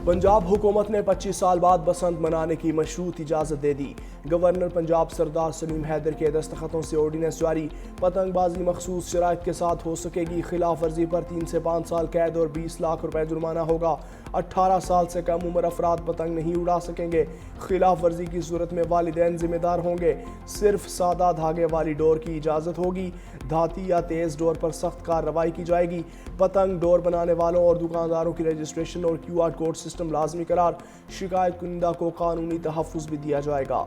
पंजाब हुकूमत ने 25 साल बाद बसंत मनाने की मशरूत इजाज़त दे दी। गवर्नर पंजाब सरदार सलीम हैदर के दस्तखतों से ऑर्डिनेंस जारी। पतंगबाजी मखसूस शराइत के साथ हो सकेगी। खिलाफ वर्जी पर 3 से 5 साल कैद और 20 लाख रुपए जुर्माना होगा। 18 साल से कम उम्र अफराद पतंग नहीं उड़ा सकेंगे। खिलाफ वर्जी की सूरत में वालिदैन जिम्मेदार होंगे। सिर्फ सादा धागे वाली डोर की इजाज़त होगी। धाती या तेज़ डोर पर सख्त कार्रवाई की जाएगी। पतंग डोर बनाने वालों और दुकानदारों की रजिस्ट्रेशन और QR कोड सिस्टम लाजमी करार। शिकायत कुनिंदा को कानूनी तहफ़्फ़ुज़ भी दिया जाएगा।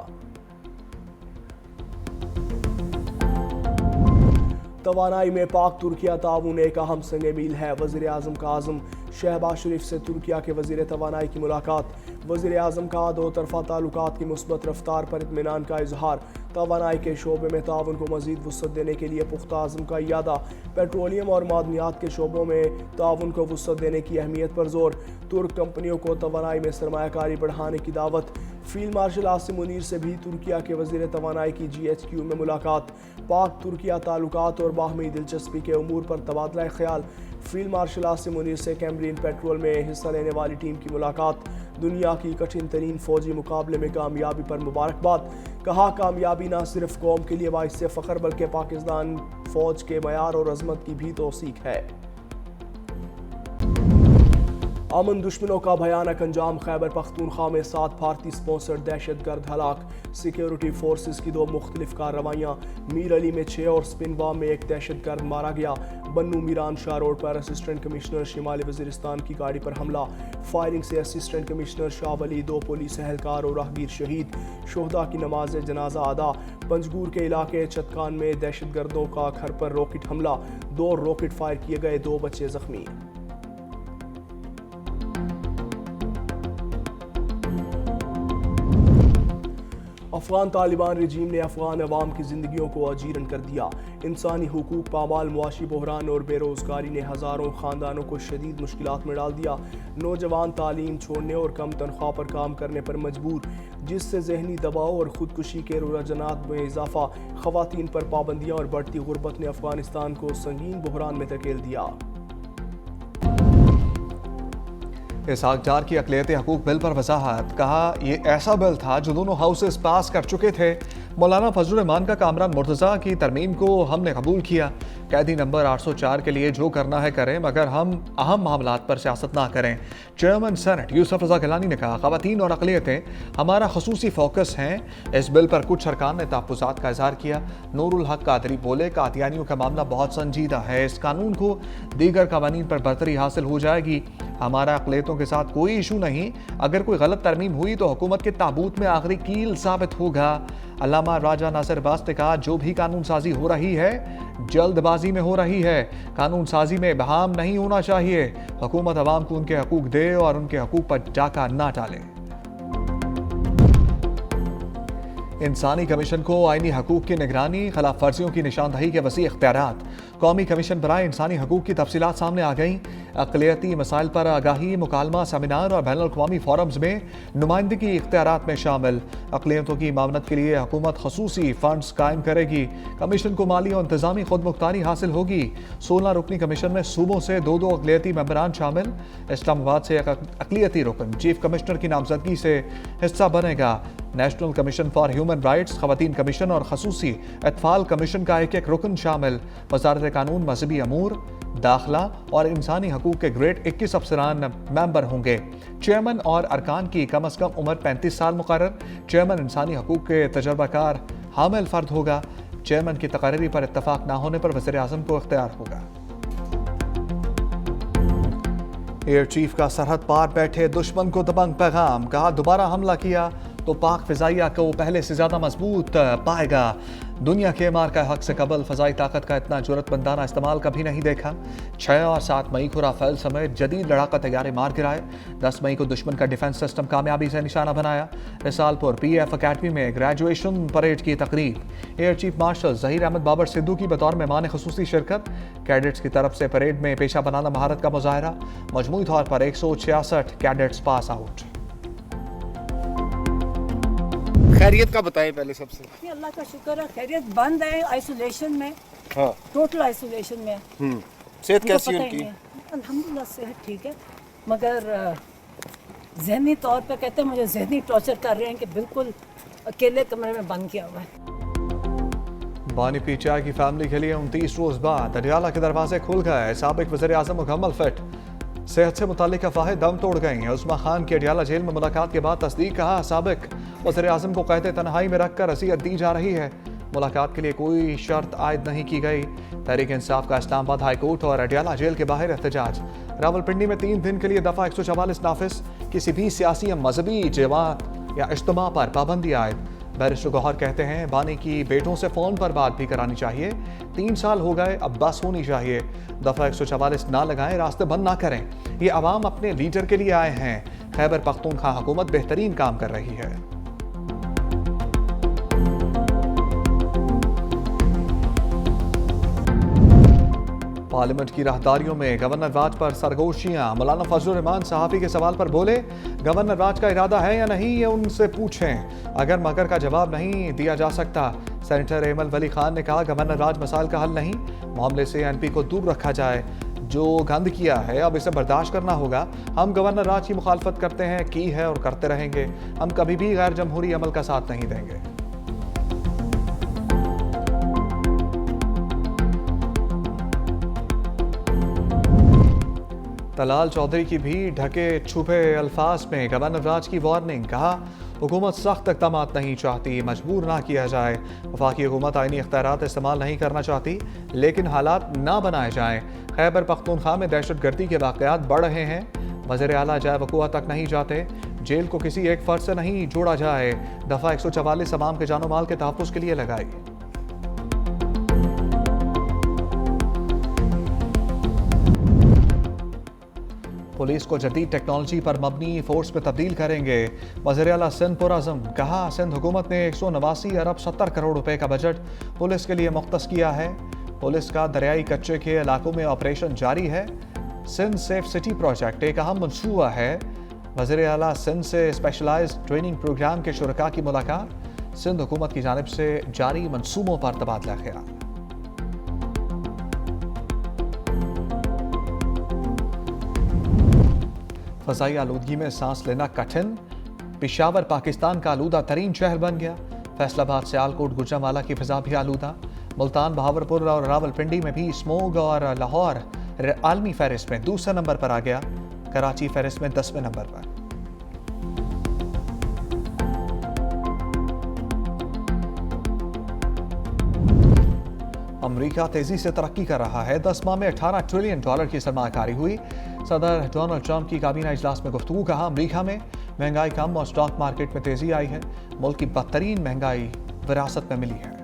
तवानाई में पाक तुर्किया ताउन एक अहम संग मील है। वज़ीर आज़म का आज़म शहबाज शरीफ से तुर्किया के वज़ीर तवानाई की मुलाकात। वज़ीर आज़म का दो तरफ़ा ताल्लुकात की मुस्बत रफ्तार पर इत्मीनान का इजहार। तवानाई के शोबे में ताउन को मज़ीद वुसअत देने के लिए पुख्ता आज़म का इरादा। पेट्रोलियम और मादनियात के शोबों में ताउन को वुसअत देने की अहमियत पर जोर। तुर्क कंपनियों को तवानाई में सरमायाकारी बढ़ाने की दावत। फील्ड मार्शल आसिम मुनीर से भी तुर्किया के वज़ीर तवानाई की GHQ में मुलाकात। पाक तुर्किया ताल्लुकात और बाहमी दिलचस्पी के उमूर पर तबादला ख्याल। फील्ड मार्शल आसिम मुनीर से कैम्ब्रियन पेट्रोल में हिस्सा लेने वाली टीम की मुलाकात। दुनिया की कठिन तरीन फौजी मुकाबले में कामयाबी पर मुबारकबाद। कहा कामयाबी न सिर्फ कौम के लिए बाइस से फ़ख्र बल्कि पाकिस्तान फौज के मयार और अजमत की भी तौसीक है। अमन दुश्मनों का भयानक अंजाम। खैबर पख्तूनख्वा में 7 भारतीय स्पॉन्सर्ड दहशतगर्द हलाक। सिक्योरिटी फोर्सेस की 2 मुख्तलिफ कार्रवाइयाँ। मीर अली में 6 और स्पिनवा में 1 दहशतगर्द मारा गया। बन्नू मीरान शाह रोड पर असिस्टेंट कमिश्नर शिमाली वजीरिस्तान की गाड़ी पर हमला। फायरिंग से असिस्टेंट कमिश्नर शाह वली, 2 पुलिस एहलकार और राहगीर शहीद। शोहदा की नमाज जनाजा अदा। पंजगूर के इलाके चतकान में दहशतगर्दों का घर पर रॉकेट हमला। 2 रॉकेट फायर किए गए, 2 बच्चे जख्मी। अफगान तालिबान रजीम ने अफगान अवाम की जिंदगियों को अजीरन कर दिया। इंसानी हुकूक पामाल, मुआशी बहरान और बेरोजगारी ने हज़ारों ख़ानदानों को शदीद मुश्किलात में डाल दिया। नौजवान तालीम छोड़ने और कम तनख्वाह पर काम करने पर मजबूर, जिससे जहनी दबाव और खुदकुशी के रुझानात में इजाफा। ख़वातीन पर पाबंदियाँ और बढ़ती गुर्बत ने अफगानिस्तान को संगीन बहरान में धकेल दिया। इसहाक डार की अक़लियती हकूक़ बिल पर वजाहत। कहा यह ऐसा बिल था जो दोनों हाउसेस पास कर चुके थे। मौलाना फजल रहमान का कामरान मुर्तज़ा की तरमीम को हमने कबूल किया। कैदी नंबर 804 के लिए जो करना है करें, मगर हम अहम मामलात पर सियासत ना करें। चेयरमैन सेनेट यूसुफ रज़ा गिलानी ने कहा ख़वातीन और अक़लियतें हमारा ख़ुसूसी फोकस हैं। इस बिल पर कुछ अरकान ने तहफ़्फ़ुज़ात का इज़हार किया। नूरुल हक कादरी बोले कादियानियों का मामला बहुत संजीदा है। इस कानून को दीगर कवानीन पर बरतरी हासिल हो जाएगी। हमारा अक़लियतों के साथ कोई इशू नहीं। अगर कोई गलत तरमीम हुई तो हुकूमत के ताबूत में आखिरी कील साबित होगा। अल्लामा राजा नासिर अब्बास ने कहा जो भी कानून साजी हो रही है जल्दबाजी में हो रही है। कानून साजी में बहाम नहीं होना चाहिए। हुकूमत अवाम को उनके हकूक दे और उनके हकूक पर डाका ना डाले। इंसानी कमीशन को आईनी हकूक की निगरानी, खिलाफ वर्जियों की निशानदही के वसी इख्तियारात। कौमी कमीशन बराए इंसानी हकूक की तफसीलात सामने आ गई। अक़लियती मसाइल पर आगाही, मुकालमा, सेमिनार और बैनुल अक़वामी फोरम्स में नुमाइंदगी इख्तियारात में शामिल। अक़लियतों की मामनत के लिए हुकूमत खसूसी फंड्स कायम करेगी। कमीशन को माली और इंतजामी खुद मुख्तारी हासिल होगी। 16 रुकनी कमीशन में सूबों से 2-2 अक़लियती मेंबरान शामिल। इस्लामाबाद से एक अक़लियती रुकन चीफ कमिश्नर की नामजदगी से हिस्सा बनेगा। National commission for human rights, खवातीन कमीशन और खसूसी अतफाल कमीशन का एक रुकन शामिल। वज़ारत कानून, मजहबी अमूर, दाखिला और इंसानी हकूक के ग्रेड 21 अफसरान मेंबर होंगे। चेयरमैन और अरकान की कम अज़ कम उम्र 35 साल मुकर्रर। चेयरमैन इंसानी हकूक के तजर्बाकार हामिल फ़र्द होगा। चेयरमैन की तकरीरी पर इत्तफाक न होने पर वज़ीर आज़म को इख्तियार होगा। एयर चीफ का सरहद पार बैठे दुश्मन को दबंग पैगाम। कहा दोबारा हमला किया तो पाक फ़िज़ाइया को पहले से ज़्यादा मजबूत पाएगा। दुनिया के मार का हक से कबल फ़ज़ाई ताकत का इतना जुरतमंदाना इस्तेमाल कभी नहीं देखा। 6 और 7 मई को राफेल समेत जदीद लड़ाका तैयारे मार गिराए। 10 मई को दुश्मन का डिफेंस सिस्टम कामयाबी से निशाना बनाया। रिसालपुर PF अकेडमी में ग्रेजुएशन परेड की तकरीब। Air chief marshal Zaheer Ahmed Babar Sidhu की बतौर मेहमान खसूसी शिरकत। कैडेट्स की तरफ से परेड में पेशा बनाना महारत का मुजाहरा। मजमूई तौर पर 166 कैडेट्स पास आउट। खैरियत का बताएं पहले सबसे। अल्लाह का शुक्र है, खैरियत। बंद है आइसोलेशन में। हाँ, टोटल आइसोलेशन में। सेहत कैसी है उनकी? अल्हम्दुलिल्लाह सेहत ठीक है, मगर जहनी तौर पे कहते हैं मुझे जहनी टॉर्चर कर रहे हैं कि बिल्कुल अकेले कमरे में बंद किया हुआ है। बानी पीटीआई की फैमिली के लिए 29 रोज बाद अडियाला के दरवाजे खुल गए। साबिक वज़ीर-ए-आज़म मुकम्मल फिट, सेहत से मुतालिक अफवाहें दम तोड़ गई। उस्मा खान की अडियाला जेल में मुलाकात के बाद तस्दीक। कहा साबिक वज़ीर-ए-आज़म को कैद तन्हाई में रखकर अज़ियत दी जा रही है। मुलाकात के लिए कोई शर्त आयद नहीं की गई। तहरीक इंसाफ का इस्लामाबाद हाई कोर्ट और अडियाला जेल के बाहर एहतजाज। रावलपिंडी में 3 दिन के लिए दफ़ा 144 नाफिज। किसी भी सियासी या मजहबी जमात या इज्तिमा पर पाबंदी आयद। बैरिस्टर गौहर कहते हैं बानी की बेटों से फ़ोन पर बात भी करानी चाहिए। 3 साल हो गए, अब बस होनी चाहिए। दफ़ा 144 ना लगाएं, रास्ते बंद ना करें। ये अवाम अपने लीडर के लिए आए हैं। खैबर पख्तूनख्वा हुकूमत बेहतरीन काम कर रही है। पार्लियामेंट की राहदारियों में गवर्नर राज पर सरगोशियां। मौलाना फजलुर रहमान सहाफ़ी के सवाल पर बोले गवर्नर राज का इरादा है या नहीं ये उनसे पूछें। अगर मगर का जवाब नहीं दिया जा सकता। सेनेटर एमल वली खान ने कहा गवर्नर राज मसाइल का हल नहीं, मामले से एनपी को दूर रखा जाए। जो गंद किया है अब इसे बर्दाश्त करना होगा। हम गवर्नर राज की मुखालफत करते हैं, की है और करते रहेंगे। हम कभी भी गैर जमहूरी अमल का साथ नहीं देंगे। तलाल चौधरी की भी ढके छुपे अल्फाज में गवर्नर राज की वार्निंग। कहा हुकूमत सख्त इक़दाम नहीं चाहती, मजबूर ना किया जाए। वफाकी हुकूमत आईनी इख्तियारात इस्तेमाल नहीं करना चाहती, लेकिन हालात ना बनाए जाएं। खैबर पख्तूनख्वा में दहशतगर्दी के वाक़यात बढ़ रहे हैं। वज़ीर आला जाए वक़ुआ तक नहीं जाते। जेल को किसी एक फ़र्द से नहीं जोड़ा जाए। दफ़ा 144 अवाम के जानो माल के तहफ़्फ़ुज़ के लिए लगाई। पुलिस को जदीद टेक्नोलॉजी पर मबनी फोर्स में तब्दील करेंगे। वज़ीर आला सिंध पुरअज़म। कहा सिंध हुकूमत ने 189 अरब 70 करोड़ रुपए का बजट पुलिस के लिए मुख्तस किया है। पुलिस का दरियाई कच्चे के इलाकों में ऑपरेशन जारी है। सिंध सेफ सिटी प्रोजेक्ट एक अहम मंसूबा है। वज़ीर आला सिंध से स्पेशलाइज्ड ट्रेनिंग प्रोग्राम के शुरका की मुलाकात। सिंध हुकूमत की जानिब से जारी मंसूबों पर तबादला ख्याल। फ़ज़ाई आलूदगी में सांस लेना कठिन। पेशावर पाकिस्तान का आलूदा तरीन शहर बन गया। फैसलाबाद सियालकोट गुजरांवाला की फ़िज़ा भी आलूदा। मुल्तान बहावलपुर और रावलपिंडी में भी स्मोग और लाहौर आलमी फहरिस्त में दूसरे नंबर पर आ गया। कराची फहरिस्त में 10वें नंबर पर। अमेरिका तेजी से तरक्की कर रहा है। 10 माह में $18 ट्रिलियन की सरमाकारी हुई। सदर डोनाल्ड ट्रंप की काबीना इजलास में गुफ्तगू। कहा अमेरिका में महंगाई कम और स्टॉक मार्केट में तेजी आई है। मुल्क की बदतरीन महंगाई विरासत में मिली है।